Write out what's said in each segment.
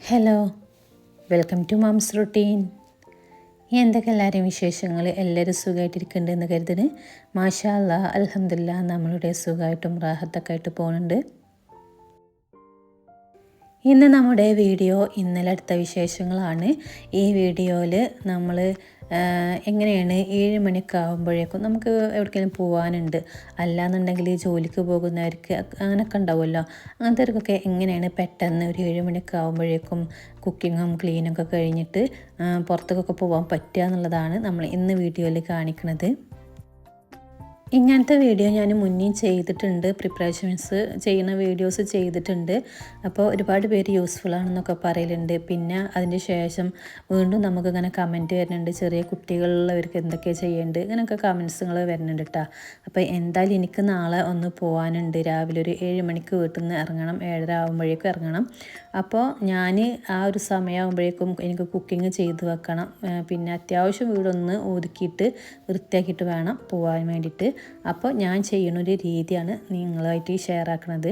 Hello, welcome to moms routine. എന്തൊക്കെ എല്ലാവരെയും വിശേഷങ്ങൾ? എല്ലാവരും സുഖമായിട്ടിരിക്കുന്നുണ്ടെന്ന് കരുതുന്നു. മാഷാ അല്ലാ, അൽഹംദുലില്ലാ, നമ്മളുടെ സുഖമായിട്ടും റാഹത്തൊക്കെ ആയിട്ട് പോകുന്നുണ്ട്. ഇന്ന് നമ്മുടെ വീഡിയോ ഇന്നലെ എടുത്ത വിശേഷങ്ങളാണ്. ഈ വീഡിയോയിൽ നമ്മൾ എങ്ങനെയാണ് 7 മണിയൊക്കെ ആകുമ്പോഴേക്കും നമുക്ക് എവിടേക്കെങ്കിലും പോകാനുണ്ട്, അല്ലാന്നുണ്ടെങ്കിൽ ജോലിക്ക് പോകുന്നവർക്ക് അങ്ങനെയൊക്കെ ഉണ്ടാവുമല്ലോ, അങ്ങനത്തെവർക്കൊക്കെ എങ്ങനെയാണ് പെട്ടെന്ന് ഒരു 7 മണിയൊക്കെ ആകുമ്പോഴേക്കും കുക്കിങ്ങും ക്ലീനൊക്കെ കഴിഞ്ഞിട്ട് പുറത്തേക്കൊക്കെ പോകാൻ പറ്റുക എന്നുള്ളതാണ് നമ്മൾ ഇന്ന് വീഡിയോയിൽ കാണിക്കുന്നത്. ഇങ്ങനത്തെ വീഡിയോ ഞാൻ മുന്നേ ചെയ്തിട്ടുണ്ട്, പ്രിപ്പറേഷൻസ് ചെയ്യുന്ന വീഡിയോസ് ചെയ്തിട്ടുണ്ട്. അപ്പോൾ ഒരുപാട് പേര് യൂസ്ഫുൾ ആണെന്നൊക്കെ പറയലുണ്ട്. പിന്നെ അതിന് ശേഷം വീണ്ടും നമുക്കിങ്ങനെ കമൻറ്റ് വരുന്നുണ്ട്, ചെറിയ കുട്ടികളുള്ളവർക്ക് എന്തൊക്കെയാണ് ചെയ്യേണ്ടത്, ഇങ്ങനെയൊക്കെ കമൻസുകൾ വരുന്നുണ്ട് കേട്ടോ. അപ്പോൾ എന്തായാലും എനിക്ക് നാളെ ഒന്ന് പോകാനുണ്ട്. രാവിലെ ഒരു 7 മണിക്ക് വീട്ടിൽ നിന്ന് ഇറങ്ങണം, 7:30 ആകുമ്പോഴേക്കും ഇറങ്ങണം. അപ്പോൾ ഞാൻ ആ ഒരു സമയമാകുമ്പോഴേക്കും എനിക്ക് കുക്കിംഗ് ചെയ്ത് വെക്കണം. പിന്നെ അത്യാവശ്യം വീടൊന്ന് ഒതുക്കിയിട്ട് വൃത്തിയാക്കിയിട്ട് വേണം പോകാൻ വേണ്ടിയിട്ട്. അപ്പോൾ ഞാൻ ചെയ്യുന്നൊരു രീതിയാണ് നിങ്ങളുമായിട്ട് ഷെയർ ആക്കുന്നത്.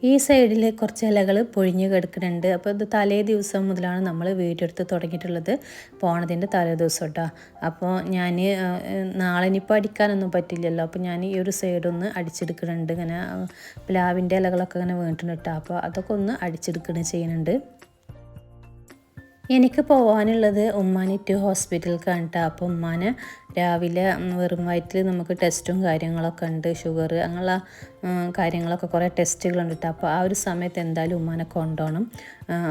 ഈ സൈഡിൽ കുറച്ച് ഇലകൾ പൊഴിഞ്ഞ് കിടക്കുന്നുണ്ട്. അപ്പോൾ ഇത് തലേ ദിവസം മുതലാണ് നമ്മൾ വീഡിയോ എടുത്ത് തുടങ്ങിയിട്ടുള്ളത്, പോണതിൻ്റെ തലേ ദിവസം കേട്ടോ. അപ്പോൾ ഞാൻ നാളെ ഇനിയിപ്പോൾ അടിക്കാനൊന്നും പറ്റില്ലല്ലോ, അപ്പോൾ ഞാൻ ഈ ഒരു സൈഡൊന്ന് അടിച്ചെടുക്കുന്നുണ്ട്. ഇങ്ങനെ പ്ലാവിൻ്റെ ഇലകളൊക്കെ ഇങ്ങനെ വീണിട്ടുണ്ട് കേട്ടോ. അപ്പോൾ അതൊക്കെ ഒന്ന് ചെയ്യുന്നുണ്ട്. എനിക്ക് പോകാനുള്ളത് ഉമ്മാനിറ്റ് ഹോസ്പിറ്റലിലേക്കാണ് കേട്ടോ. അപ്പോൾ ഉമ്മാനെ രാവിലെ വെറും വയറ്റിൽ നമുക്ക് ടെസ്റ്റും കാര്യങ്ങളൊക്കെ ഉണ്ട്, ഷുഗർ അങ്ങനെയുള്ള കാര്യങ്ങളൊക്കെ കുറേ ടെസ്റ്റുകളുണ്ട് കേട്ടോ. അപ്പോൾ ആ ഒരു സമയത്ത് എന്തായാലും ഉമ്മാനെ കൊണ്ടുപോകണം.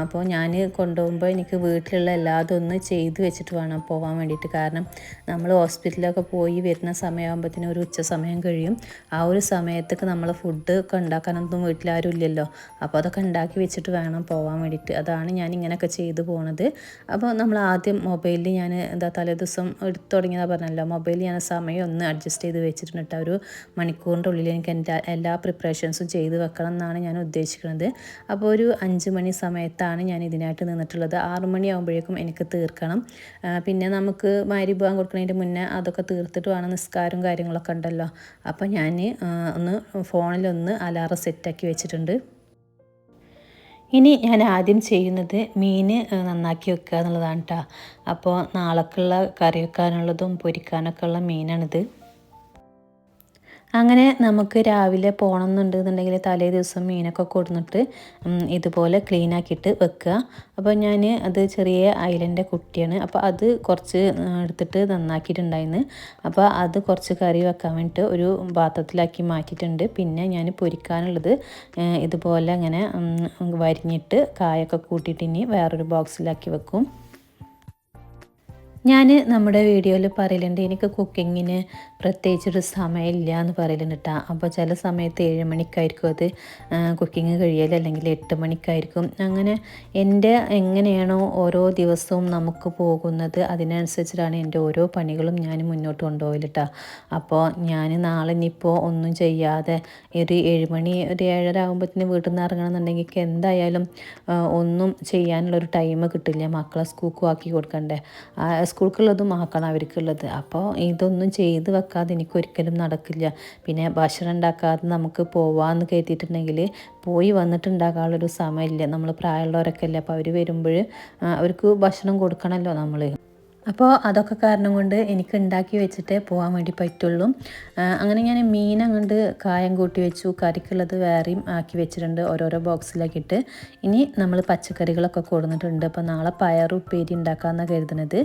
അപ്പോൾ ഞാൻ കൊണ്ടുപോകുമ്പോൾ എനിക്ക് വീട്ടിലുള്ള എല്ലാതും ഒന്ന് ചെയ്ത് വെച്ചിട്ട് വേണം പോകാൻ വേണ്ടിയിട്ട്. കാരണം നമ്മൾ ഹോസ്പിറ്റലിലൊക്കെ പോയി വരുന്ന സമയമാകുമ്പോഴത്തേനും ഒരു ഉച്ച സമയം കഴിയും. ആ ഒരു സമയത്തൊക്കെ നമ്മൾ ഫുഡ് ഒക്കെ ഉണ്ടാക്കാനൊന്നും വീട്ടിലാരും ഇല്ലല്ലോ. അപ്പോൾ അതൊക്കെ ഉണ്ടാക്കി വെച്ചിട്ട് വേണം പോകാൻ വേണ്ടിയിട്ട്. അതാണ് ഞാൻ ഇങ്ങനെയൊക്കെ ചെയ്തു പോകുന്നത്. അപ്പോൾ നമ്മൾ ആദ്യം മൊബൈലിൽ ഞാൻ തലേ ദിവസം എടുത്തു തുടങ്ങിയതാണ് പറഞ്ഞല്ലോ, മൊബൈലിൽ ഞാൻ സമയം ഒന്ന് അഡ്ജസ്റ്റ് ചെയ്ത് വെച്ചിട്ടുണ്ട് കേട്ടോ. ഒരു മണിക്കൂറിൻ്റെ ഉള്ളിൽ എനിക്ക് എല്ലാ പ്രിപ്പറേഷൻസും ചെയ്ത് വെക്കണം എന്നാണ് ഞാൻ ഉദ്ദേശിക്കുന്നത്. അപ്പോൾ ഒരു 5 മണി സമയത്താണ് ഞാൻ ഇതിനായിട്ട് നിന്നിട്ടുള്ളത്. 6 മണിയാകുമ്പോഴേക്കും എനിക്ക് തീർക്കണം. പിന്നെ നമുക്ക് മഗ്‌രിബ് ബാങ്ക് കൊടുക്കുന്നതിൻ്റെ മുന്നേ അതൊക്കെ തീർത്തിട്ട് വേണം, നിസ്കാരവും കാര്യങ്ങളൊക്കെ ഉണ്ടല്ലോ. അപ്പോൾ ഞാൻ ഒന്ന് ഫോണിലൊന്ന് അലാറം സെറ്റാക്കി വെച്ചിട്ടുണ്ട്. ഇനി ഞാൻ ആദ്യം ചെയ്യുന്നത് മീൻ നന്നാക്കി വെക്കുക എന്നുള്ളതാണ് കേട്ടോ. അപ്പോൾ നാളേക്കുള്ള കറി വെക്കാനുള്ളതും പൊരിക്കാനൊക്കെ ഉള്ള മീനാണിത്. അങ്ങനെ നമുക്ക് രാവിലെ പോകണം എന്നുണ്ടെന്നുണ്ടെങ്കിൽ തലേ ദിവസം മീനൊക്കെ കൊടുന്നിട്ട് ഇതുപോലെ ക്ലീൻ ആക്കിയിട്ട് വെക്കുക. അപ്പോൾ ഞാൻ അത് ചെറിയ ഐലൻ്റെ കുട്ടിയാണ്, അപ്പോൾ അത് കുറച്ച് എടുത്തിട്ട് നന്നാക്കിയിട്ടുണ്ടായിരുന്നു. അപ്പോൾ അത് കുറച്ച് കറി വെക്കാൻ വേണ്ടിയിട്ട് ഒരു പാത്രത്തിലാക്കി മാറ്റിയിട്ടുണ്ട്. പിന്നെ ഞാൻ പൊരിക്കാനുള്ളത് ഇതുപോലെ അങ്ങനെ വരിഞ്ഞിട്ട് കായൊക്കെ കൂട്ടിയിട്ട് ഇനി വേറൊരു ബോക്സിലാക്കി വെക്കും. ഞാൻ നമ്മുടെ വീഡിയോയിൽ പറയലുണ്ട്, എനിക്ക് കുക്കിങ്ങിന് പ്രത്യേകിച്ചൊരു സമയമില്ല എന്ന് പറയലുണ്ട് കേട്ടോ. അപ്പോൾ ചില സമയത്ത് 7 മണിക്കായിരിക്കും അത് കുക്കിങ് കഴിയൽ, അല്ലെങ്കിൽ 8 മണിക്കായിരിക്കും. അങ്ങനെ എൻ്റെ എങ്ങനെയാണോ ഓരോ ദിവസവും നമുക്ക് പോകുന്നത് അതിനനുസരിച്ചിട്ടാണ് എൻ്റെ ഓരോ പണികളും ഞാൻ മുന്നോട്ട് കൊണ്ടുപോകൽ കേട്ടോ. അപ്പോൾ ഞാൻ നാളെ ഇനിയിപ്പോൾ ഒന്നും ചെയ്യാതെ ഒരു 7 മണി ഒരു 7:30 ആകുമ്പോഴത്തേന് വീട്ടിൽ നിന്ന് ഇറങ്ങണമെന്നുണ്ടെങ്കിൽ എന്തായാലും ഒന്നും ചെയ്യാനുള്ളൊരു ടൈം കിട്ടില്ല. മക്കളെ സ്കൂൾക്ക് ആക്കി കൊടുക്കണ്ടേ, സ്കൂൾക്കുള്ളതും ആക്കണം അവർക്കുള്ളത്. അപ്പോൾ ഇതൊന്നും ചെയ്ത് വെക്കാതെ എനിക്കൊരിക്കലും നടക്കില്ല. പിന്നെ ഭക്ഷണം ഉണ്ടാക്കാതെ നമുക്ക് പോവാമെന്ന് കരുതിയിട്ടുണ്ടെങ്കിൽ പോയി വന്നിട്ടുണ്ടാക്കാനുള്ളൊരു സമയമില്ല. നമ്മൾ പ്രായമുള്ളവരൊക്കെ അല്ലേ, അപ്പോൾ അവർ വരുമ്പോൾ അവർക്ക് ഭക്ഷണം കൊടുക്കണമല്ലോ നമ്മൾ. അപ്പോൾ അതൊക്കെ കാരണം കൊണ്ട് എനിക്ക് ഉണ്ടാക്കി വെച്ചിട്ടേ പോകാൻ വേണ്ടി പറ്റുള്ളൂ. അങ്ങനെ ഞാൻ മീൻ അങ്ങോട്ട് കായം കൂട്ടി വെച്ചു, കറിക്കുള്ളത് വേറെയും ആക്കി വെച്ചിട്ടുണ്ട് ഓരോരോ ബോക്സിലാക്കിയിട്ട്. ഇനി നമ്മൾ പച്ചക്കറികളൊക്കെ കൊടുത്തിട്ടുണ്ട്. അപ്പോൾ നാളെ പയർ ഉപ്പേരി ഉണ്ടാക്കാമെന്നാണ് കരുതുന്നത്.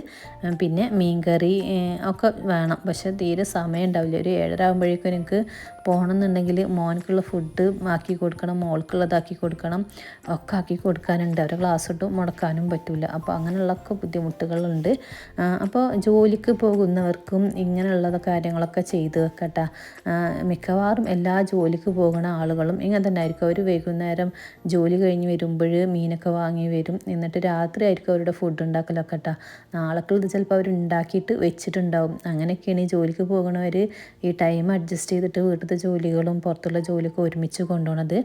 പിന്നെ മീൻ കറി ഒക്കെ വേണം, പക്ഷേ തീരെ സമയം ഉണ്ടാവില്ല. ഒരു 7:30 ആകുമ്പോഴേക്കും എനിക്ക് പോകണമെന്നുണ്ടെങ്കിൽ മോനക്കുള്ള ഫുഡ് ആക്കി കൊടുക്കണം, മോൾക്കുള്ളതാക്കി കൊടുക്കണം, ഒക്കെ ആക്കി കൊടുക്കാനുണ്ട്. അവരെ ക്ലാസ് ഇട്ട് മുടക്കാനും പറ്റില്ല. അപ്പോൾ അങ്ങനെയുള്ളൊക്കെ ബുദ്ധിമുട്ടുകളുണ്ട്. അപ്പോൾ ജോലിക്ക് പോകുന്നവർക്കും ഇങ്ങനെയുള്ള കാര്യങ്ങളൊക്കെ ചെയ്ത് വെക്കട്ടെ. മിക്കവാറും എല്ലാ ജോലിക്ക് പോകുന്ന ആളുകളും ഇങ്ങനെ തന്നെ ആയിരിക്കും. അവർ വൈകുന്നേരം ജോലി കഴിഞ്ഞ് വരുമ്പോൾ മീനൊക്കെ വാങ്ങി വരും, എന്നിട്ട് രാത്രി ആയിരിക്കും അവരുടെ ഫുഡ് ഉണ്ടാക്കലൊക്കെ കേട്ടോ. നാളേക്കുള്ളത് ചിലപ്പോൾ അവർ ഉണ്ടാക്കിയിട്ട് വെച്ചിട്ടുണ്ടാവും. അങ്ങനെയൊക്കെയാണ് ഈ ജോലിക്ക് പോകുന്നവർ ഈ ടൈം അഡ്ജസ്റ്റ് ചെയ്തിട്ട് വീട്ടിലത്തെ ജോലികളും പുറത്തുള്ള ജോലിയൊക്കെ ഒരുമിച്ച് കൊണ്ടുപോകണത്.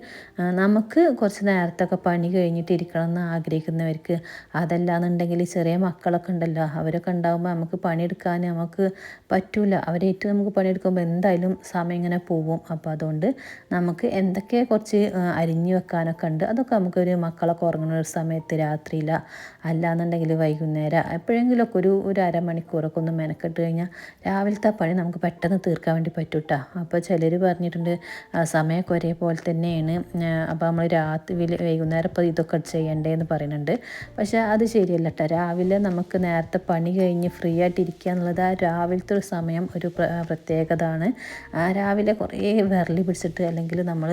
നമുക്ക് കുറച്ച് നേരത്തൊക്കെ പണി കഴിഞ്ഞിട്ട് ഇരിക്കണം എന്ന് ആഗ്രഹിക്കുന്നവർക്ക്, അതല്ലാന്നുണ്ടെങ്കിൽ ചെറിയ മക്കളൊക്കെ ഉണ്ടല്ലോ, അവരെ അവരൊക്കെ ഉണ്ടാകുമ്പോൾ നമുക്ക് പണിയെടുക്കാൻ നമുക്ക് പറ്റില്ല. അവരേറ്റ് നമുക്ക് പണിയെടുക്കുമ്പോൾ എന്തായാലും സമയം ഇങ്ങനെ പോവും. അപ്പോൾ അതുകൊണ്ട് നമുക്ക് എന്തൊക്കെ കുറച്ച് അരിഞ്ഞു വെക്കാനൊക്കെ ഉണ്ട്. അതൊക്കെ നമുക്കൊരു മക്കളൊക്കെ ഉറങ്ങുന്ന ഒരു സമയത്ത് രാത്രിയില്ല, അല്ലാന്നുണ്ടെങ്കിൽ വൈകുന്നേരം എപ്പോഴെങ്കിലുമൊക്കെ ഒരു അരമണിക്കൂറൊക്കെ ഒന്ന് മെനക്കെട്ട് കഴിഞ്ഞാൽ രാവിലത്തെ പണി നമുക്ക് പെട്ടെന്ന് തീർക്കാൻ വേണ്ടി പറ്റും കേട്ടോ. അപ്പോൾ ചിലർ പറഞ്ഞിട്ടുണ്ട് സമയമൊക്കെ ഒരേപോലെ തന്നെയാണ്, അപ്പോൾ നമ്മൾ രാത്രി വൈകുന്നേരം ഇപ്പോൾ ഇതൊക്കെ ചെയ്യണ്ടേന്ന് പറയുന്നുണ്ട്. പക്ഷേ അത് ശരിയല്ല കേട്ടോ. രാവിലെ നമുക്ക് നേരത്തെ പണി കഴിഞ്ഞ് ഫ്രീ ആയിട്ട് ഇരിക്കുക എന്നുള്ളത് ആ രാവിലത്തെ ഒരു സമയം ഒരു പ്രത്യേകത ആണ്. രാവിലെ കുറേ വിരളി പിടിച്ചിട്ട് അല്ലെങ്കിൽ നമ്മൾ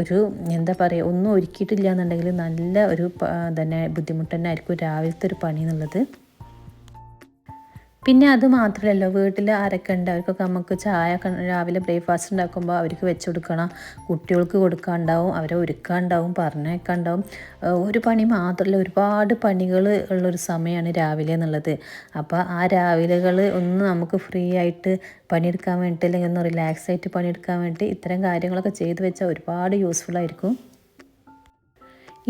ഒരു എന്താ പറയുക ഒന്നും ഒരുക്കിയിട്ടില്ല എന്നുണ്ടെങ്കിൽ നല്ല ഒരു തന്നെ ബുദ്ധിമുട്ട് തന്നെ ആയിരിക്കും രാവിലത്തെ ഒരു പണി എന്നുള്ളത്. പിന്നെ അത് മാത്രമല്ലല്ലോ, വീട്ടിൽ ആരൊക്കെ ഉണ്ട് അവർക്കൊക്കെ നമുക്ക് ചായ രാവിലെ ബ്രേക്ക്ഫാസ്റ്റ് ഉണ്ടാക്കുമ്പോൾ അവർക്ക് വെച്ച് കൊടുക്കണം, കുട്ടികൾക്ക് കൊടുക്കാനുണ്ടാവും, അവരെ ഒരുക്കാനുണ്ടാവും, പറഞ്ഞേക്കാനുണ്ടാവും. ഒരു പണി മാത്രമല്ല, ഒരുപാട് പണികൾ ഉള്ളൊരു സമയമാണ് രാവിലെ എന്നുള്ളത്. അപ്പോൾ ആ രാവിലെകൾ ഒന്ന് നമുക്ക് ഫ്രീ ആയിട്ട് പണിയെടുക്കാൻ വേണ്ടിയിട്ട് അല്ലെങ്കിൽ ഒന്ന് റിലാക്സ് ആയിട്ട് പണിയെടുക്കാൻ വേണ്ടി ഇത്തരം കാര്യങ്ങളൊക്കെ ചെയ്തു വെച്ചാൽ ഒരുപാട് യൂസ്ഫുൾ ആയിരിക്കും.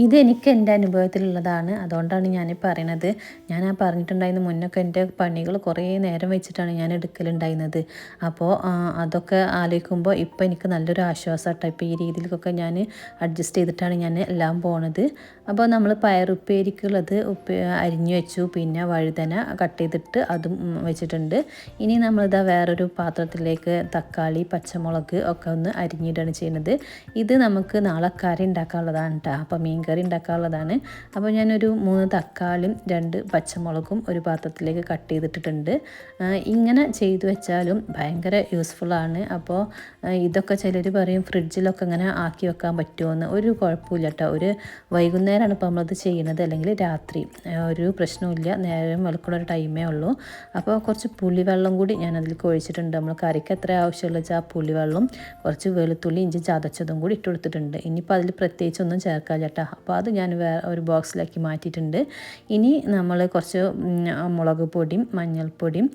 ഇതെനിക്ക് എൻ്റെ അനുഭവത്തിലുള്ളതാണ്, അതുകൊണ്ടാണ് ഞാൻ പറയണത്. ഞാൻ പറഞ്ഞിട്ടുണ്ടായിരുന്ന മുന്നൊക്കെ എൻ്റെ പണികൾ കുറേ നേരം വെച്ചിട്ടാണ് ഞാൻ എടുക്കലുണ്ടായിരുന്നത്. അപ്പോൾ അതൊക്കെ ആലോചിക്കുമ്പോൾ ഇപ്പോൾ എനിക്ക് നല്ലൊരു ആശ്വാസമാട്ടോ. ഇപ്പോൾ ഈ രീതിയിലൊക്കെ ഞാൻ അഡ്ജസ്റ്റ് ചെയ്തിട്ടാണ് ഞാൻ എല്ലാം പോണത്. അപ്പോൾ നമ്മൾ പയറുപ്പേരിക്കുള്ളത് അരിഞ്ഞു വെച്ചു, പിന്നെ വഴുതന കട്ട് ചെയ്തിട്ട് അതും വെച്ചിട്ടുണ്ട്. ഇനി നമ്മളിതാ വേറൊരു പാത്രത്തിലേക്ക് തക്കാളി, പച്ചമുളക് ഒക്കെ ഒന്ന് അരിഞ്ഞിടാണ് ചെയ്യുന്നത്. ഇത് നമുക്ക് നാളെ കറി ഉണ്ടാക്കാനുള്ളതാണ് കേട്ടോ. അപ്പോൾ മീൻ കറി ഉണ്ടാക്കാനുള്ളതാണ്. അപ്പോൾ ഞാനൊരു 3 തക്കാളിയും 2 പച്ചമുളകും ഒരു പാത്രത്തിലേക്ക് കട്ട് ചെയ്തിട്ടിട്ടുണ്ട്. ഇങ്ങനെ ചെയ്തു വെച്ചാലും ഭയങ്കര യൂസ്ഫുള്ളാണ്. അപ്പോൾ ഇതൊക്കെ ചിലർ പറയും ഫ്രിഡ്ജിലൊക്കെ ഇങ്ങനെ ആക്കി വെക്കാൻ പറ്റുമോയെന്ന്. ഒരു കുഴപ്പമില്ല കേട്ടോ. ഒരു വൈകുന്നേരമാണ് ഇപ്പോൾ നമ്മളത് ചെയ്യുന്നത്, അല്ലെങ്കിൽ രാത്രി, ഒരു പ്രശ്നമില്ല. നേരം വെളുക്കുന്ന ഒരു ടൈമേ ഉള്ളൂ. അപ്പോൾ കുറച്ച് പുളിവെള്ളം കൂടി ഞാൻ അതിലേക്ക് ഒഴിച്ചിട്ടുണ്ട്. നമ്മൾ കറിക്ക് എത്ര ആവശ്യമുള്ള വെച്ചാൽ ആ പുളിവെള്ളം, കുറച്ച് വെളുത്തുള്ളി ഇഞ്ചി ചതച്ചതും കൂടി ഇട്ട് കൊടുത്തിട്ടുണ്ട്. ഇനിയിപ്പോൾ അതിൽ പ്രത്യേകിച്ച് ഒന്നും ചേർക്കാൻ ചേട്ടാ. അപ്പോൾ അത് ഞാൻ ഒരു ബോക്സിലാക്കി മാറ്റിയിട്ടുണ്ട്. ഇനി നമ്മൾ കുറച്ച് മുളക് പൊടിയും മഞ്ഞൾപ്പൊടിയും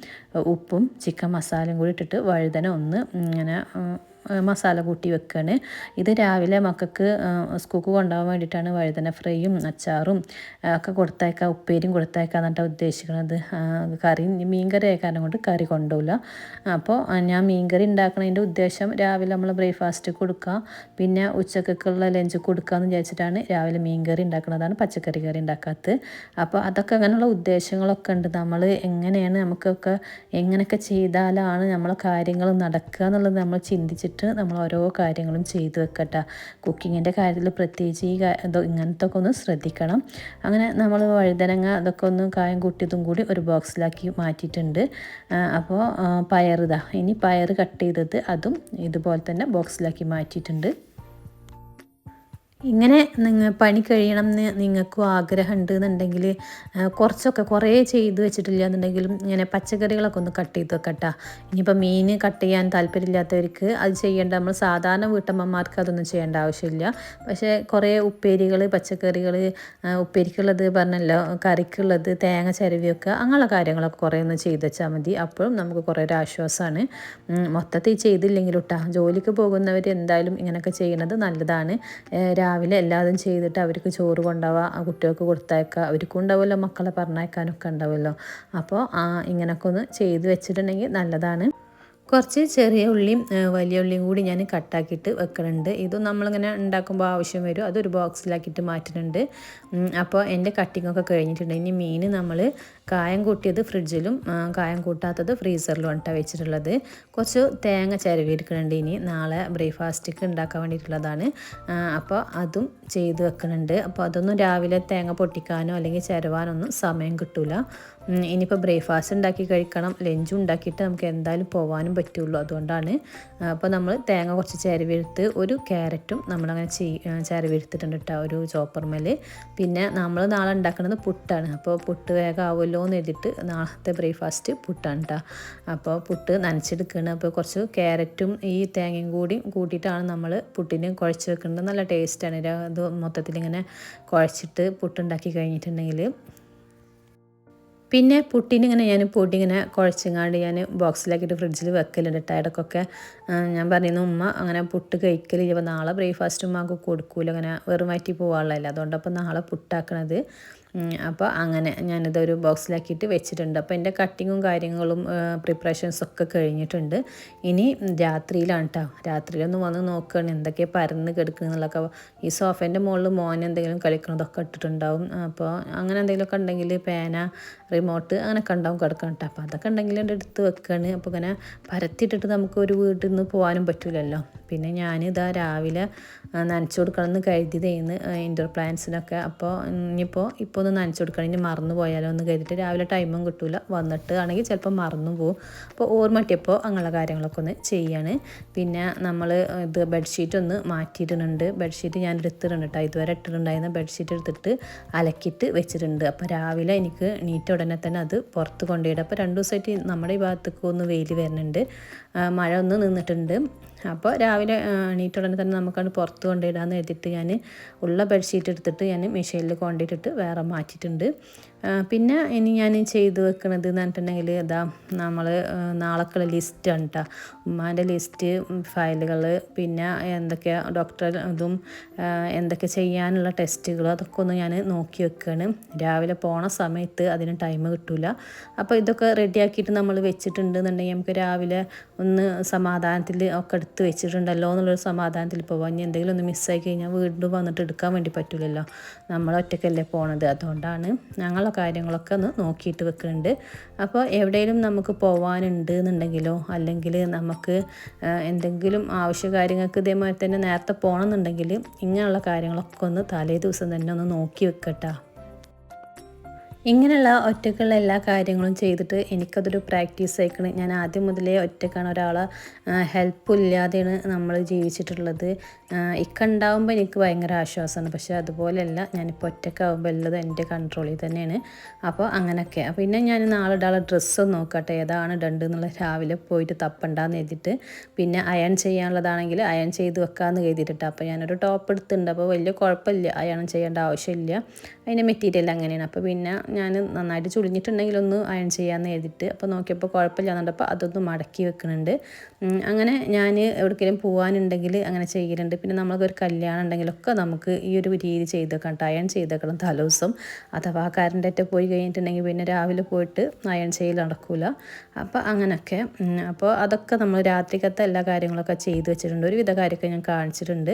ഉപ്പും ചിക്കൻ മസാലയും കൂടി ഇട്ടിട്ട് വഴുതന ഒന്ന് ഇങ്ങനെ മസാല കൂട്ടി വെക്കുകയാണ്. ഇത് രാവിലെ മക്കൾക്ക് സ്കൂൾക്ക് കൊണ്ടുപോകാൻ വേണ്ടിയിട്ടാണ് വഴുതന ഫ്രൈയും അച്ചാറും ഒക്കെ കൊടുത്തയക്കുക, ഉപ്പേരിയും കൊടുത്തയക്കുക എന്നിട്ടാണ് ഉദ്ദേശിക്കുന്നത്. കറി മീൻ കറി ആയ കാരണം കൊണ്ട് കറി കൊണ്ടുപോകില്ല. അപ്പോൾ ഞാൻ മീൻ കറി ഉണ്ടാക്കുന്നതിൻ്റെ ഉദ്ദേശം രാവിലെ നമ്മൾ ബ്രേക്ക്ഫാസ്റ്റ് കൊടുക്കുക, പിന്നെ ഉച്ചക്കൊക്കെയുള്ള ലഞ്ച് കൊടുക്കുക എന്ന് വിചാരിച്ചിട്ടാണ് രാവിലെ മീൻ കറി ഉണ്ടാക്കുന്നതാണ്, പച്ചക്കറി കറി ഉണ്ടാക്കാത്തത്. അപ്പോൾ അതൊക്കെ അങ്ങനെയുള്ള ഉദ്ദേശങ്ങളൊക്കെ ഉണ്ട്. നമ്മൾ എങ്ങനെയാണ് നമുക്കൊക്കെ എങ്ങനെയൊക്കെ ചെയ്താലാണ് നമ്മളെ കാര്യങ്ങൾ നടക്കുക എന്നുള്ളത് നമ്മൾ ചിന്തിച്ചിട്ട് നമ്മൾ ഓരോ കാര്യങ്ങളും ചെയ്തു വെക്കട്ടെ. കുക്കിങ്ങിൻ്റെ കാര്യത്തിൽ പ്രത്യേകിച്ച് ഇങ്ങനത്തെ ഒക്കെ ഒന്ന് ശ്രദ്ധിക്കണം. അങ്ങനെ നമ്മൾ വഴുതനങ്ങ അതൊക്കെ ഒന്ന് കായം കൂട്ടിയതും കൂടി ഒരു ബോക്സിലാക്കി മാറ്റിയിട്ടുണ്ട്. അപ്പോൾ ഇനി പയർ കട്ട് ചെയ്തത് അതും ഇതുപോലെ തന്നെ ബോക്സിലാക്കി മാറ്റിയിട്ടുണ്ട്. ഇങ്ങനെ പണി കഴിയണം എന്ന് നിങ്ങൾക്കും ആഗ്രഹം ഉണ്ട് എന്നുണ്ടെങ്കിൽ കുറേ ചെയ്ത് വെച്ചിട്ടില്ല എന്നുണ്ടെങ്കിലും ഇങ്ങനെ പച്ചക്കറികളൊക്കെ ഒന്ന് കട്ട് ചെയ്ത് വെക്കട്ടോ. ഇനിയിപ്പോൾ മീൻ കട്ട് ചെയ്യാൻ താല്പര്യമില്ലാത്തവർക്ക് അത് ചെയ്യേണ്ട, നമ്മൾ സാധാരണ വീട്ടമ്മമാർക്ക് അതൊന്നും ചെയ്യേണ്ട ആവശ്യമില്ല. പക്ഷേ കുറേ ഉപ്പേരികൾ, പച്ചക്കറികൾ, ഉപ്പേരിക്കുള്ളത് പറഞ്ഞല്ലോ, കറിക്കുള്ളത്, തേങ്ങ ചിരവിയൊക്കെ അങ്ങനെയുള്ള കാര്യങ്ങളൊക്കെ കുറേ ഒന്ന് ചെയ്ത് വെച്ചാൽ മതി. അപ്പോഴും നമുക്ക് കുറേ ഒരു ആശ്വാസമാണ്. മൊത്തത്തിൽ ചെയ്തില്ലെങ്കിലും കേട്ടോ, ജോലിക്ക് പോകുന്നവർ എന്തായാലും ഇങ്ങനെയൊക്കെ ചെയ്യുന്നത് നല്ലതാണ്. രാവിലെ എല്ലാതും ചെയ്തിട്ട് അവർക്ക് ചോറ് കൊണ്ടുപോവുക, കുട്ടികൾക്ക് കൊടുത്തയക്കുക, അവർക്കും ഉണ്ടാവുമല്ലോ മക്കളെ പറഞ്ഞയക്കാനൊക്കെ ഉണ്ടാവുമല്ലോ. അപ്പോൾ ഇങ്ങനെയൊക്കെ ഒന്ന് ചെയ്ത് വെച്ചിട്ടുണ്ടെങ്കിൽ നല്ലതാണ്. കുറച്ച് ചെറിയ ഉള്ളിയും വലിയ ഉള്ളിയും കൂടി ഞാൻ കട്ടാക്കിയിട്ട് വെക്കുന്നുണ്ട്. ഇതും നമ്മളിങ്ങനെ ഉണ്ടാക്കുമ്പോൾ ആവശ്യം വരും. അതൊരു ബോക്സിലാക്കിയിട്ട് മാറ്റുന്നുണ്ട്. അപ്പോൾ എൻ്റെ കട്ടിങ്ങൊക്കെ കഴിഞ്ഞിട്ടുണ്ട്. ഇനി മീൻ നമ്മൾ കായം കൂട്ടിയത് ഫ്രിഡ്ജിലും കായം കൂട്ടാത്തത് ഫ്രീസറിലും ആണ് വെച്ചിട്ടുള്ളത്. കുറച്ച് തേങ്ങ ചിരവി എടുക്കുന്നുണ്ട്. ഇനി നാളെ ബ്രേക്ക്ഫാസ്റ്റിക്ക് ഉണ്ടാക്കാൻ വേണ്ടിയിട്ടുള്ളതാണ്. അപ്പോൾ അതും ചെയ്ത് വെക്കുന്നുണ്ട്. അപ്പോൾ അതൊന്നും രാവിലെ തേങ്ങ പൊട്ടിക്കാനോ അല്ലെങ്കിൽ ചിരവാനൊന്നും സമയം കിട്ടില്ല. ഇനിയിപ്പോൾ ബ്രേക്ക്ഫാസ്റ്റ് ഉണ്ടാക്കി കഴിക്കണം, ലഞ്ചും ഉണ്ടാക്കിയിട്ട് നമുക്ക് എന്തായാലും പോകാനും പറ്റുള്ളൂ. അതുകൊണ്ടാണ്. അപ്പോൾ നമ്മൾ തേങ്ങ കുറച്ച് ചിരവിയെടുത്ത് ഒരു ക്യാരറ്റും നമ്മളങ്ങനെ ചിരവിയെടുത്തിട്ടുണ്ട് കേട്ടോ, ഒരു ചോപ്പർമേൽ. പിന്നെ നമ്മൾ നാളെ ഉണ്ടാക്കുന്നത് പുട്ടാണ്. അപ്പോൾ പുട്ട് വേഗം ആവുമല്ലോ എന്ന് എഴുതിയിട്ട് നാളത്തെ ബ്രേക്ക്ഫാസ്റ്റ് പുട്ടാണ് കേട്ടോ. അപ്പോൾ പുട്ട് നനച്ചെടുക്കുകയാണ്. അപ്പോൾ കുറച്ച് ക്യാരറ്റും ഈ തേങ്ങയും കൂടി കൂട്ടിയിട്ടാണ് നമ്മൾ പുട്ടിന് കുഴച്ച് വെക്കുന്നത്. നല്ല ടേസ്റ്റാണ്. അത് മൊത്തത്തിലിങ്ങനെ കുഴച്ചിട്ട് പുട്ടുണ്ടാക്കി കഴിഞ്ഞിട്ടുണ്ടെങ്കിൽ. പിന്നെ പുട്ടിനിങ്ങനെ ഞാൻ പൊടി ഇങ്ങനെ കുഴച്ചങ്ങാണ്ട് ഞാൻ ബോക്സിലാക്കിയിട്ട് ഫ്രിഡ്ജിൽ വെക്കലുണ്ട് കേട്ടോ. ഇടയ്ക്കൊക്കെ ഞാൻ പറയുന്നു ഉമ്മ അങ്ങനെ പുട്ട് കഴിക്കലില്ല, അപ്പോൾ നാളെ ബ്രേക്ക്ഫാസ്റ്റ് ഉമ്മക്ക് കൊടുക്കൂല, അങ്ങനെ വെറും വയറ്റി പോകാനുള്ളതല്ല. അതുകൊണ്ടപ്പോൾ നാളെ പുട്ടാക്കണത്. അപ്പോൾ അങ്ങനെ ഞാനിതൊരു ബോക്സിലാക്കിയിട്ട് വെച്ചിട്ടുണ്ട്. അപ്പോൾ എൻ്റെ കട്ടിങ്ങും കാര്യങ്ങളും പ്രിപ്പറേഷൻസൊക്കെ കഴിഞ്ഞിട്ടുണ്ട്. ഇനി രാത്രിയിലാണ് കേട്ടോ. രാത്രിയിലൊന്ന് വന്ന് നോക്കുകയാണ് എന്തൊക്കെ പരന്ന് കിടക്കുന്നുള്ളതൊക്കെ. ഈ സോഫേൻ്റെ മുകളിൽ മോൻ എന്തെങ്കിലും കളിക്കുന്നതൊക്കെ ഇട്ടിട്ടുണ്ടാവും. അപ്പോൾ അങ്ങനെ എന്തെങ്കിലുമൊക്കെ ഉണ്ടെങ്കിൽ പേന, റിമോട്ട് അങ്ങനെയൊക്കെ ഉണ്ടാവും കിടക്കണം കേട്ടോ. അപ്പോൾ അതൊക്കെ ഉണ്ടെങ്കിൽ എൻ്റെ അടുത്ത് വെക്കുകയാണ്. അപ്പോൾ ഇങ്ങനെ പരത്തിയിട്ടിട്ട് നമുക്ക് ഒരു വീട്ടിൽ നിന്ന് പോകാനും പറ്റില്ലല്ലോ. പിന്നെ ഞാനിതാ രാവിലെ നനച്ചു കൊടുക്കണമെന്ന് കരുതിയതായിരുന്നു ഇൻഡോർ പ്ലാന്റ്സിനൊക്കെ. അപ്പോൾ ഇപ്പോൾ ഒന്ന് നനച്ചു കൊടുക്കണം. ഇനി മറന്നു പോയാലോ എന്ന് കരുതിയിട്ട് രാവിലെ ടൈമും കിട്ടില്ല. വന്നിട്ട് ആണെങ്കിൽ ചിലപ്പോൾ മറന്നു പോകും. അപ്പോൾ ഓർമ്മട്ടിയപ്പോൾ അങ്ങനെയുള്ള കാര്യങ്ങളൊക്കെ ഒന്ന് ചെയ്യാണ്. പിന്നെ നമ്മൾ ഇത് ബെഡ്ഷീറ്റ് ഒന്ന് മാറ്റിയിടുന്നുണ്ട്. ബെഡ്ഷീറ്റ് ഞാൻ എടുത്തിട്ടുണ്ട് കേട്ടോ. ഇതുവരെ ഇട്ടിട്ടുണ്ടായിരുന്ന ബെഡ്ഷീറ്റ് എടുത്തിട്ട് അലക്കിയിട്ട് വെച്ചിട്ടുണ്ട്. അപ്പോൾ രാവിലെ എനിക്ക് നീറ്റ് ഉടനെ തന്നെ അത് പുറത്ത് കൊണ്ടുപോയിടും. അപ്പോൾ 2 ദിവസമായിട്ട് നമ്മുടെ ഈ ഭാഗത്തേക്ക് ഒന്ന് വെയിൽ വരുന്നുണ്ട്, മഴ ഒന്ന് നിന്നിട്ടുണ്ട്. അപ്പോൾ രാവിലെ എണീറ്റ ഉടനെ തന്നെ നമുക്കത് പുറത്ത് കൊണ്ടിടാമെന്ന് എഴുതിയിട്ട് ഞാൻ ഉള്ള ബെഡ്ഷീറ്റ് എടുത്തിട്ട് ഞാൻ മെഷീനിൽ കൊണ്ടിട്ടിട്ട് വേറെ മാറ്റിയിട്ടുണ്ട്. പിന്നെ ഇനി ഞാൻ ചെയ്ത് വെക്കുന്നത് എന്ന് പറഞ്ഞിട്ടുണ്ടെങ്കിൽ ഇതാ നമ്മൾ നാളേക്കുള്ള ലിസ്റ്റാണ് കേട്ടോ. ഉമ്മാൻ്റെ ലിസ്റ്റ്, ഫയലുകൾ, പിന്നെ എന്തൊക്കെ ഡോക്ടർ ഇതും എന്തൊക്കെ ചെയ്യാനുള്ള ടെസ്റ്റുകൾ അതൊക്കെ ഒന്ന് ഞാൻ നോക്കി വെക്കുകയാണ്. രാവിലെ പോണ സമയത്ത് അതിന് ടൈം കിട്ടില്ല. അപ്പോൾ ഇതൊക്കെ റെഡിയാക്കിയിട്ട് നമ്മൾ വെച്ചിട്ടുണ്ടെന്നുണ്ടെങ്കിൽ നമുക്ക് രാവിലെ ഒന്ന് സമാധാനത്തിൽ ഒക്കെ എടുത്ത് വെച്ചിട്ടുണ്ടല്ലോ എന്നുള്ളൊരു സമാധാനത്തിൽ പോവാം. ഇനി എന്തെങ്കിലും ഒന്ന് മിസ്സായി കഴിഞ്ഞാൽ വീണ്ടും വന്നിട്ട് എടുക്കാൻ വേണ്ടി പറ്റില്ലല്ലോ. നമ്മൾ ഒറ്റയ്ക്കല്ലേ പോണത്. അതുകൊണ്ടാണ് ഞങ്ങൾ കാര്യങ്ങളൊക്കെ ഒന്ന് നോക്കിയിട്ട് വെക്കുന്നുണ്ട്. അപ്പോൾ എവിടെയെങ്കിലും നമുക്ക് പോകാനുണ്ട് എന്നുണ്ടെങ്കിലോ അല്ലെങ്കിൽ നമുക്ക് എന്തെങ്കിലും ആവശ്യ കാര്യങ്ങൾക്ക് ഇതേമാതിരി തന്നെ നേരത്തെ പോകണമെന്നുണ്ടെങ്കിൽ ഇങ്ങനെയുള്ള കാര്യങ്ങളൊക്കെ ഒന്ന് തലേ ദിവസം തന്നെ ഒന്ന് നോക്കി വെക്കട്ടോ. ഇങ്ങനെയുള്ള ഒറ്റയ്ക്കുള്ള എല്ലാ കാര്യങ്ങളും ചെയ്തിട്ട് എനിക്കതൊരു പ്രാക്ടീസ് ആയിക്കണം. ഞാൻ ആദ്യം മുതലേ ഒറ്റയ്ക്കാണ്, ഒരാളെ ഹെൽപ്പില്ലാതെയാണ് നമ്മൾ ജീവിച്ചിട്ടുള്ളത്. ഉണ്ടാവുമ്പോൾ എനിക്ക് ഭയങ്കര ആശ്വാസമാണ്. പക്ഷേ അതുപോലെയല്ല, ഞാനിപ്പോൾ ഒറ്റയ്ക്കാവുമ്പോൾ എല്ലതും എൻ്റെ കൺട്രോളിൽ തന്നെയാണ്. അപ്പോൾ അങ്ങനെയൊക്കെ. പിന്നെ ഞാൻ നാളെ ഇടാനുള്ള ഡ്രസ്സ് നോക്കട്ടെ, ഏതാണ് ഇടേണ്ടത് എന്നുള്ളത് രാവിലെ പോയിട്ട് തപ്പണ്ടെന്ന് എഴുതിയിട്ട്. പിന്നെ അയൺ ചെയ്യാനുള്ളതാണെങ്കിൽ അയൺ ചെയ്ത് വെക്കാമെന്ന് കരുതിയിട്ടാണ്. അപ്പോൾ ഞാനൊരു ടോപ്പ് എടുത്തിട്ടുണ്ട്. അപ്പോൾ വലിയ കുഴപ്പമില്ല, അയൺ ചെയ്യേണ്ട ആവശ്യമില്ല. അതിൻ്റെ മെറ്റീരിയൽ അങ്ങനെയാണ്. അപ്പോൾ പിന്നെ ഞാൻ നന്നായിട്ട് ചുളിഞ്ഞിട്ടുണ്ടെങ്കിലൊന്ന് അയൺ ചെയ്യാമെന്ന് എഴുതിയിട്ട്. അപ്പോൾ നോക്കിയപ്പോൾ കുഴപ്പമില്ലാന്നുണ്ട്. അപ്പോൾ അതൊന്ന് മടക്കി വെക്കുന്നുണ്ട്. അങ്ങനെ ഞാൻ എവിടേക്കെങ്കിലും പോകാനുണ്ടെങ്കിൽ അങ്ങനെ ചെയ്യലുണ്ട്. പിന്നെ നമ്മൾക്കൊരു കല്യാണം ഉണ്ടെങ്കിലൊക്കെ നമുക്ക് ഈ ഒരു രീതി ചെയ്ത് വെക്കണം, അയൺ ചെയ്ത് വെക്കണം തലേദിവസം. അഥവാ കറണ്ടൊക്കെ പോയി കഴിഞ്ഞിട്ടുണ്ടെങ്കിൽ പിന്നെ രാവിലെ പോയിട്ട് അയൺ ചെയ്യൽ നടക്കില്ല. അപ്പോൾ അങ്ങനെയൊക്കെ. അപ്പോൾ അതൊക്കെ നമ്മൾ രാത്രിക്കത്തെ എല്ലാ കാര്യങ്ങളൊക്കെ ചെയ്ത് വെച്ചിട്ടുണ്ട്. ഒരുവിധ കാര്യമൊക്കെ ഞാൻ കാണിച്ചിട്ടുണ്ട്.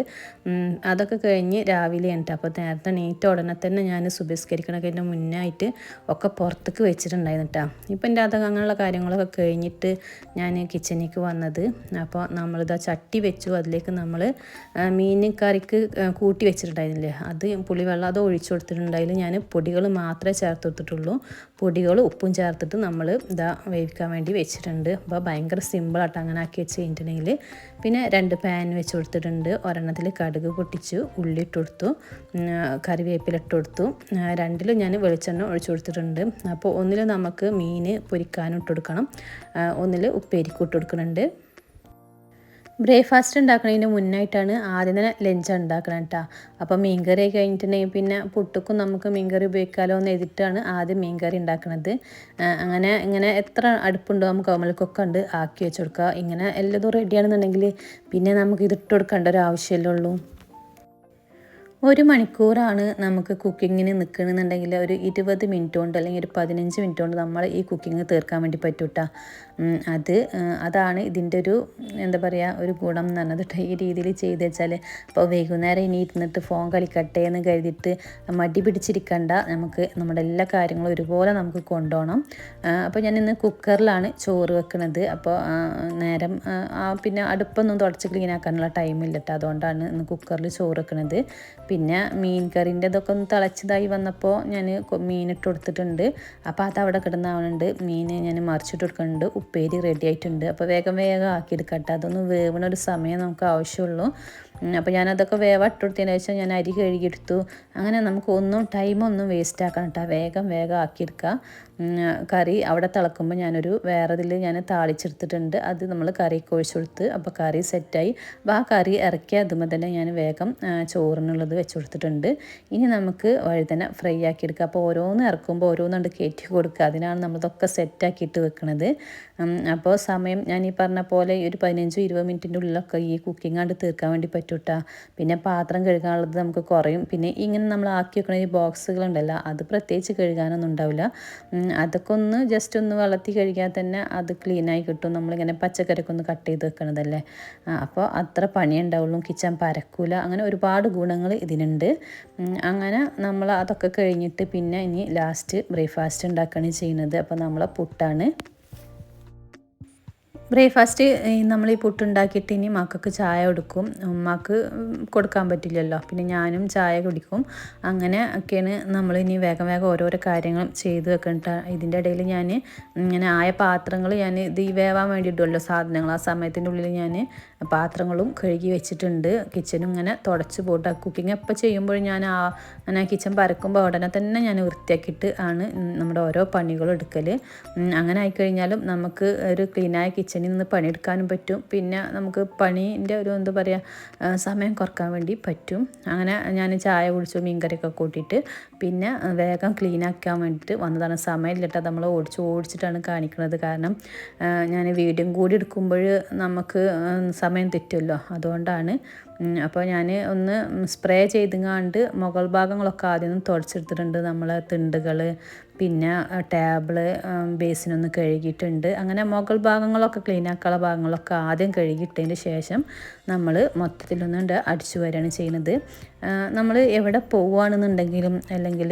അതൊക്കെ കഴിഞ്ഞ് രാവിലെ ഉണ്ട്. അപ്പോൾ നേരത്തെ നീറ്റ് ഉടനെ തന്നെ ഞാൻ സുബഹിസ്കരിക്കണൊക്കെ അതിൻ്റെ മുന്നായിട്ട് ഒക്കെ പുറത്തേക്ക് വെച്ചിട്ടുണ്ടായിരുന്നു കേട്ടോ. ഇപ്പം എൻ്റെ അത് അങ്ങനെയുള്ള കാര്യങ്ങളൊക്കെ കഴിഞ്ഞിട്ട് ഞാൻ കിച്ചണിലേക്ക് വന്നത്. അപ്പോൾ നമ്മളിതാ ചട്ടി വെച്ചു. അതിലേക്ക് നമ്മൾ മീൻ കറിക്ക് കൂട്ടി വെച്ചിട്ടുണ്ടായിരുന്നില്ലേ, അത് പുളിവെള്ളം അത് ഒഴിച്ചു കൊടുത്തിട്ടുണ്ടായാലും ഞാൻ പൊടികൾ മാത്രമേ ചേർത്ത് കൊടുത്തിട്ടുള്ളൂ. പൊടികളും ഉപ്പും ചേർത്തിട്ട് നമ്മൾ ഇതാ വേവിക്കാൻ വേണ്ടി വെച്ചിട്ടുണ്ട്. അപ്പോൾ ഭയങ്കര സിമ്പിളായിട്ട് അങ്ങനെ ആക്കി വെച്ച് കഴിഞ്ഞിട്ടുണ്ടെങ്കിൽ. പിന്നെ 2 പാൻ വെച്ച് കൊടുത്തിട്ടുണ്ട്. ഒരെണ്ണത്തിൽ കടുക് പൊട്ടിച്ചു, ഉള്ളി ഇട്ട് കൊടുത്തു, കറിവേപ്പില ഇട്ട് കൊടുത്തു. 2ലും ഞാൻ വെളിച്ചെണ്ണ ഒഴിച്ചു കൊടുത്തിട്ടുണ്ട്. അപ്പോൾ ഒന്നിൽ നമുക്ക് മീൻ പൊരിക്കാനും ഇട്ട് കൊടുക്കണം, ഒന്നിൽ ഉപ്പേരിക്കും ഇട്ട് കൊടുക്കുന്നുണ്ട്. ബ്രേക്ക്ഫാസ്റ്റ് ഉണ്ടാക്കുന്നതിന് മുന്നായിട്ടാണ് ആദ്യം തന്നെ ലഞ്ച് ഉണ്ടാക്കണം കേട്ടോ. അപ്പോൾ മീൻകറി കഴിഞ്ഞിട്ടുണ്ടെങ്കിൽ പിന്നെ പുട്ടുക്കും നമുക്ക് മീൻകറി ഉപയോഗിക്കാമല്ലോ എന്ന് എഴുതിയിട്ടാണ് ആദ്യം മീൻകറി ഉണ്ടാക്കുന്നത്. ഇങ്ങനെ എത്ര അടുപ്പുണ്ടോ നമുക്ക് അമൽക്കൊക്കെ ഉണ്ട് ആക്കി വെച്ച് കൊടുക്കുക. ഇങ്ങനെ എല്ലാതും റെഡിയാണെന്നുണ്ടെങ്കിൽ പിന്നെ നമുക്ക് ഇതിട്ട് കൊടുക്കേണ്ട ഒരു ആവശ്യമല്ലേ ഉള്ളൂ. 1 മണിക്കൂറാണ് നമുക്ക് കുക്കിങ്ങിന് നിൽക്കണമെന്നുണ്ടെങ്കിൽ ഒരു 20 മിനിറ്റ് കൊണ്ട് അല്ലെങ്കിൽ ഒരു 15 മിനിറ്റ് കൊണ്ട് നമ്മൾ ഈ കുക്കിങ് തീർക്കാൻ വേണ്ടി പറ്റും കേട്ടോ. അതാണ് ഇതിൻ്റെ ഒരു എന്താ പറയുക ഒരു ഗുണം എന്ന് പറഞ്ഞത് കേട്ടോ. ഈ രീതിയിൽ ചെയ്ത് വെച്ചാൽ അപ്പോൾ വൈകുന്നേരം ഇനി ഇരുന്നിട്ട് ഫോൺ കളിക്കട്ടെ എന്ന് കരുതിയിട്ട് മടി പിടിച്ചിരിക്കണ്ട. നമുക്ക് നമ്മുടെ എല്ലാ കാര്യങ്ങളും ഒരുപോലെ നമുക്ക് കൊണ്ടുപോകണം. അപ്പോൾ ഞാൻ ഇന്ന് കുക്കറിലാണ് ചോറ് വെക്കുന്നത്. അപ്പോൾ നേരം പിന്നെ അടുപ്പൊന്നും തുടച്ച് ക്ലീൻ ആക്കാനുള്ള ടൈമില്ല കേട്ടോ. അതുകൊണ്ടാണ് ഇന്ന് കുക്കറിൽ ചോറ് വെക്കുന്നത്. പിന്നെ മീൻ കറിൻ്റെ ഇതൊക്കെ ഒന്ന് തിളച്ചതായി വന്നപ്പോൾ ഞാൻ മീനിട്ട് കൊടുത്തിട്ടുണ്ട്. അപ്പോൾ അതവിടെ കിടന്നാവുന്നുണ്ട്. മീൻ ഞാൻ മറിച്ചിട്ട് കൊടുക്കുന്നുണ്ട്. ഉപ്പേരി റെഡി ആയിട്ടുണ്ട്. അപ്പോൾ വേഗം ആക്കിയെടുക്കട്ടെ. അതൊന്ന് വേവണ ഒരു സമയം നമുക്ക് ആവശ്യമുള്ളൂ. അപ്പോൾ ഞാനതൊക്കെ വേവിട്ട് കൊടുത്തതിന് ശേഷം ഞാൻ അരി കഴുകിയെടുത്തു. അങ്ങനെ നമുക്ക് ടൈമൊന്നും വേസ്റ്റ് ആക്കണം കേട്ടോ. വേഗം ആക്കിയെടുക്കുക. കറി അവിടെ തിളക്കുമ്പോൾ ഞാനൊരു വേറെതിൽ ഞാൻ താളിച്ചെടുത്തിട്ടുണ്ട്. അത് നമ്മൾ കറിക്ക് ഒഴിച്ചു കൊടുത്ത് അപ്പോൾ കറി സെറ്റായി. അപ്പോൾ ആ കറി ഇറക്കിയ അതുമ്പോൾ തന്നെ ഞാൻ വേഗം ചോറിനുള്ളത് വെച്ച് കൊടുത്തിട്ടുണ്ട്. ഇനി നമുക്ക് വഴുതന ഫ്രൈ ആക്കിയെടുക്കുക. അപ്പോൾ ഓരോന്ന് ഇറക്കുമ്പോൾ ഓരോന്നുണ്ട് കയറ്റി കൊടുക്കുക. അതിനാണ് നമ്മളിതൊക്കെ സെറ്റാക്കിയിട്ട് വെക്കുന്നത്. അപ്പോൾ സമയം ഞാൻ ഈ പറഞ്ഞ പോലെ ഒരു 15-20 മിനിറ്റിൻ്റെ ഉള്ളിലൊക്കെ ഈ കുക്കിംഗ് ആണ്ട് തീർക്കാൻ വേണ്ടി പറ്റും. പറ്റൂട്ടാ. പിന്നെ പാത്രം കഴുകാനുള്ളത് നമുക്ക് കുറയും. പിന്നെ ഇങ്ങനെ നമ്മൾ ആക്കി വെക്കുന്ന ഈ ബോക്സുകളുണ്ടല്ലോ അത് പ്രത്യേകിച്ച് കഴുകാനൊന്നും ഉണ്ടാവില്ല. അതൊക്കെ ഒന്ന് ജസ്റ്റ് ഒന്ന് വെള്ളത്തിൽ കഴുകിയാൽ തന്നെ അത് ക്ലീനായി കിട്ടും. നമ്മളിങ്ങനെ പച്ചക്കറിയൊക്കെ ഒന്ന് കട്ട് ചെയ്ത് വെക്കണതല്ലേ. അപ്പോൾ അത്ര പണിയേ ഉണ്ടാവുള്ളൂ. കിച്ചൺ പരക്കൂല. അങ്ങനെ ഒരുപാട് ഗുണങ്ങൾ ഇതിനുണ്ട്. അങ്ങനെ നമ്മൾ അതൊക്കെ കഴിഞ്ഞിട്ട് പിന്നെ ഇനി ലാസ്റ്റ് ബ്രേക്ക്ഫാസ്റ്റ് ഉണ്ടാക്കുകയാണ് ചെയ്യുന്നത്. അപ്പോൾ നമ്മളെ പുട്ടാണ്. ബ്രേക്ക്ഫാസ്റ്റ് നമ്മൾ ഈ പുട്ടുണ്ടാക്കിയിട്ട് ഇനി മക്കൾക്ക് ചായ കൊടുക്കും. ഉമ്മാക്ക് കൊടുക്കാൻ പറ്റില്ലല്ലോ, പിന്നെ ഞാനും ചായ കുടിക്കും. അങ്ങനെ ഒക്കെയാണ് നമ്മളിനി വേഗം വേഗം ഓരോരോ കാര്യങ്ങളും ചെയ്ത് വെക്കണ്ട. ഇതിൻ്റെ ഇടയിൽ ഞാൻ ഇങ്ങനെ ആയ പാത്രങ്ങൾ ഞാൻ ഇത് വേവാൻ വേണ്ടിയിട്ടുമല്ലോ സാധനങ്ങൾ, ആ സമയത്തിൻ്റെ ഉള്ളിൽ ഞാൻ പാത്രങ്ങളും കഴുകി വെച്ചിട്ടുണ്ട്. കിച്ചനും ഇങ്ങനെ തുടച്ച് പോട്ടെ. കുക്കിംഗ് എപ്പോൾ ചെയ്യുമ്പോഴും ഞാൻ അങ്ങനെ കിച്ചൺ പരക്കുമ്പോൾ ഉടനെ തന്നെ ഞാൻ വൃത്തിയാക്കിയിട്ട് ആണ് നമ്മുടെ ഓരോ പണികളും എടുക്കൽ. അങ്ങനെ ആയിക്കഴിഞ്ഞാലും നമുക്ക് ഒരു ക്ലീനായ കിച്ചണിൽ നിന്ന് പണിയെടുക്കാനും പറ്റും. പിന്നെ നമുക്ക് പണീൻ്റെ ഒരു എന്താ പറയുക സമയം കുറക്കാൻ വേണ്ടി പറ്റും. അങ്ങനെ ഞാൻ ചായ കുടിച്ചു മീൻകറിയൊക്കെ കൂട്ടിയിട്ട് പിന്നെ വേഗം ക്ലീനാക്കാൻ വേണ്ടിയിട്ട് വന്നതാണ്. സമയമില്ലട്ടോ, നമ്മൾ ഓടിച്ചിട്ടാണ് കാണിക്കുന്നത്. കാരണം ഞാൻ വീഡിയോ കൂടി എടുക്കുമ്പോൾ നമുക്ക് സമയം തെറ്റുമല്ലോ, അതുകൊണ്ടാണ്. അപ്പോൾ ഞാൻ ഒന്ന് സ്പ്രേ ചെയ്തുങ്ങാണ്ട് മുകൾ ഭാഗങ്ങളൊക്കെ ആദ്യം ഒന്ന് തുടച്ചെടുത്തിട്ടുണ്ട്. നമ്മളെ തിണ്ടുകൾ പിന്നെ ടേബിള് ബേസിനൊന്ന് കഴുകിയിട്ടുണ്ട്. അങ്ങനെ മുകൾ ഭാഗങ്ങളൊക്കെ ക്ലീനാക്കാനുള്ള ഭാഗങ്ങളൊക്കെ ആദ്യം കഴുകിയിട്ടതിന് ശേഷം നമ്മൾ മൊത്തത്തിലൊന്നുണ്ട് അടിച്ചു വരികയാണ് ചെയ്യുന്നത്. നമ്മൾ എവിടെ പോവുകയാണെന്നുണ്ടെങ്കിലും അല്ലെങ്കിൽ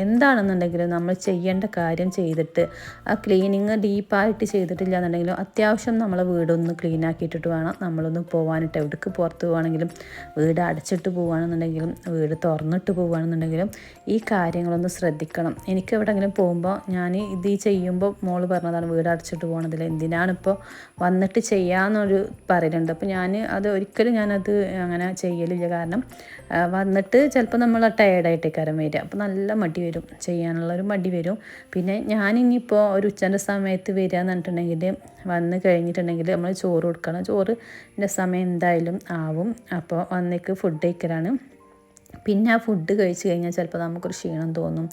എന്താണെന്നുണ്ടെങ്കിലും നമ്മൾ ചെയ്യേണ്ട കാര്യം ചെയ്തിട്ട് ആ ക്ലീനിങ് ഡീപ്പായിട്ട് ചെയ്തിട്ടില്ല എന്നുണ്ടെങ്കിലും അത്യാവശ്യം നമ്മളെ വീടൊന്ന് ക്ലീനാക്കിയിട്ടിട്ട് വേണം നമ്മളൊന്ന് പോകാനിട്ട്. എവിടേക്ക് പുറത്ത് പോവുകയാണെങ്കിലും വീട് അടച്ചിട്ട് പോവുകയാണെന്നുണ്ടെങ്കിലും വീട് തുറന്നിട്ട് പോവുകയാണെന്നുണ്ടെങ്കിലും ഈ കാര്യങ്ങളൊന്ന് ശ്രദ്ധിക്കണം. എനിക്ക് എവിടെയെങ്കിലും പോകുമ്പോൾ ഞാൻ ഇത് ചെയ്യുമ്പോൾ മോള് പറഞ്ഞതാണ് വീട് അടച്ചിട്ട് പോകണതില്ല, എന്തിനാണിപ്പോൾ വന്നിട്ട് ചെയ്യാമെന്നൊരു പറയലുണ്ട്. അപ്പോൾ അത് ഒരിക്കലും ഞാനത് അങ്ങനെ ചെയ്യലില്ല. കാരണം വന്നിട്ട് ചിലപ്പോൾ നമ്മൾ ടയേർഡായിട്ടേക്കാരം വരിക, അപ്പോൾ നല്ല മടി വരും, ചെയ്യാനുള്ളൊരു മടി വരും. പിന്നെ ഞാനിനിയിപ്പോൾ ഒരു ഉച്ചൻ്റെ സമയത്ത് വരിക എന്ന് പറഞ്ഞിട്ടുണ്ടെങ്കിൽ വന്ന് കഴിഞ്ഞിട്ടുണ്ടെങ്കിൽ നമ്മൾ ചോറ് കൊടുക്കണം. ചോറിൻ്റെ സമയം എന്തായാലും ആവും. അപ്പോൾ വന്നേക്ക് ഫുഡ് കഴിക്കലാണ്. പിന്നെ ആ ഫുഡ് കഴിച്ച് കഴിഞ്ഞാൽ ചിലപ്പോൾ നമുക്കൊരു ക്ഷീണം തോന്നും.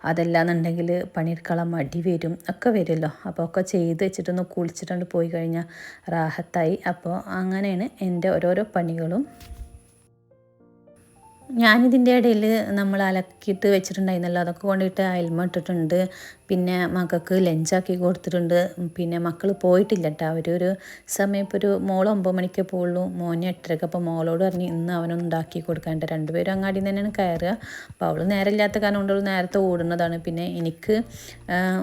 അതല്ലാന്നുണ്ടെങ്കിൽ പണിയെടുക്കാനുള്ള മടി വരും, ഒക്കെ വരുമല്ലോ. അപ്പോൾ ഒക്കെ ചെയ്ത് വെച്ചിട്ടൊന്ന് കുളിച്ചിട്ടുണ്ട് പോയി കഴിഞ്ഞാൽ റാഹത്തായി. അപ്പോൾ അങ്ങനെയാണ് എൻ്റെ ഓരോരോ പണികളും. ഞാനിതിൻ്റെ ഇടയിൽ നമ്മൾ അലക്കിയിട്ട് വെച്ചിട്ടുണ്ടായിരുന്നല്ലോ, അതൊക്കെ കൊണ്ടിട്ട് അയൽമ ഇട്ടിട്ടുണ്ട്. പിന്നെ മക്കൾക്ക് ലഞ്ചാക്കി കൊടുത്തിട്ടുണ്ട്. പിന്നെ മക്കൾ പോയിട്ടില്ല കേട്ടോ. അവരൊരു സമയം ഇപ്പോൾ ഒരു മോൾ 9 മണിക്കേ പോവുള്ളൂ, മോന് 8:30. അപ്പോൾ മോളോട് പറഞ്ഞ് ഇന്ന് അവനൊന്നും ഉണ്ടാക്കി കൊടുക്കാണ്ട്. രണ്ടുപേരും അങ്ങാടിയിൽ നിന്ന് തന്നെയാണ് കയറുക. അപ്പോൾ അവൾ നേരെ ഇല്ലാത്ത കാരണം കൊണ്ട് നേരത്തെ ഓടുന്നതാണ്. പിന്നെ എനിക്ക്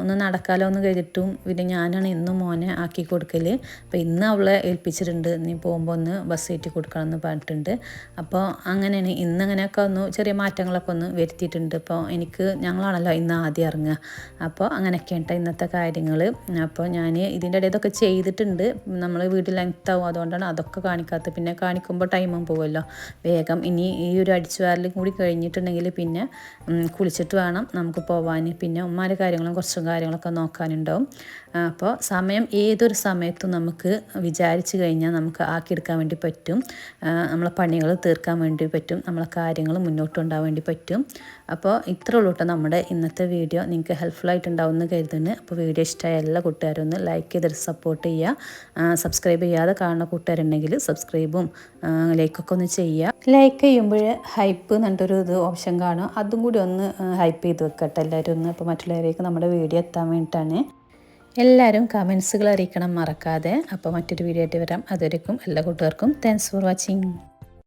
ഒന്ന് നടക്കാലോ എന്ന് കരുതിയിട്ടും പിന്നെ ഞാനാണ് ഇന്നും മോനെ ആക്കി കൊടുക്കൽ. അപ്പോൾ ഇന്ന് അവളെ ഏൽപ്പിച്ചിട്ടുണ്ട്, നീ പോകുമ്പോൾ ഒന്ന് ബസ് കയറ്റി കൊടുക്കണം എന്ന് പറഞ്ഞിട്ടുണ്ട്. അപ്പോൾ അങ്ങനെയാണ് അങ്ങനെയൊക്കെ ഒന്ന് ചെറിയ മാറ്റങ്ങളൊക്കെ ഒന്ന് വരുത്തിയിട്ടുണ്ട്. ഇപ്പോൾ ഞങ്ങളാണല്ലോ ഇന്ന് ആദ്യം ഇറങ്ങുക. അപ്പോൾ അങ്ങനെയൊക്കെയാണ് കേട്ടോ ഇന്നത്തെ കാര്യങ്ങൾ. അപ്പോൾ ഞാൻ ഇതിൻ്റെ ഇടയിൽ ഇതൊക്കെ ചെയ്തിട്ടുണ്ട്. നമ്മൾ വീട്ടിൽ ലെങ്ത്താവും, അതുകൊണ്ടാണ് അതൊക്കെ കാണിക്കാത്തത്. പിന്നെ കാണിക്കുമ്പോൾ ടൈമും പോകുമല്ലോ. വേഗം ഇനി ഈ ഒരു അടിച്ചുവാരലും കൂടി കഴിഞ്ഞിട്ടുണ്ടെങ്കിൽ പിന്നെ കുളിച്ചിട്ട് വേണം നമുക്ക് പോവാൻ. പിന്നെ ഉമ്മാരുടെ കുറച്ചും കാര്യങ്ങളൊക്കെ നോക്കാനുണ്ടാവും. അപ്പോൾ സമയം ഏതൊരു സമയത്തും നമുക്ക് വിചാരിച്ച് കഴിഞ്ഞാൽ നമുക്ക് ആക്കിയെടുക്കാൻ വേണ്ടി പറ്റും. നമ്മളെ പണികൾ തീർക്കാൻ വേണ്ടി പറ്റും. നമ്മളെ കാര്യങ്ങൾ മുന്നോട്ട് കൊണ്ടുപോകാൻ വേണ്ടി പറ്റും. അപ്പോൾ ഇത്രേ ഉള്ളൂ കേട്ടോ നമ്മുടെ ഇന്നത്തെ വീഡിയോ. നിങ്ങൾക്ക് ഹെൽപ്ഫുള്ളായിട്ടുണ്ടാവും എന്ന് കരുതുന്നു. അപ്പോൾ വീഡിയോ ഇഷ്ടമായ എല്ലാ കൂട്ടുകാരും ഒന്ന് ലൈക്ക് ചെയ്തിട്ട് സപ്പോർട്ട് ചെയ്യുക. സബ്സ്ക്രൈബ് ചെയ്യാതെ കാണുന്ന കൂട്ടുകാരുണ്ടെങ്കിൽ സബ്സ്ക്രൈബും ലൈക്കൊക്കെ ഒന്ന് ചെയ്യുക. ലൈക്ക് ചെയ്യുമ്പോൾ ഹൈപ്പ് എന്നിട്ടൊരു ഓപ്ഷൻ കാണും, അതും കൂടി ഒന്ന് ഹൈപ്പ് ചെയ്ത് വെക്കട്ടെ എല്ലാവരും ഒന്ന്. അപ്പോൾ മറ്റുള്ളവരേക്ക് നമ്മുടെ വീഡിയോ എത്താൻ വേണ്ടിയിട്ടാണ്. എല്ലാവരും കമൻസുകൾ അറിയിക്കണം മറക്കാതെ. അപ്പോൾ മറ്റൊരു വീഡിയോ ആയിട്ട് വരാം. അതുവരേക്കും എല്ലാ കൂട്ടുകാർക്കും താങ്ക്സ് ഫോർ വാച്ചിങ്.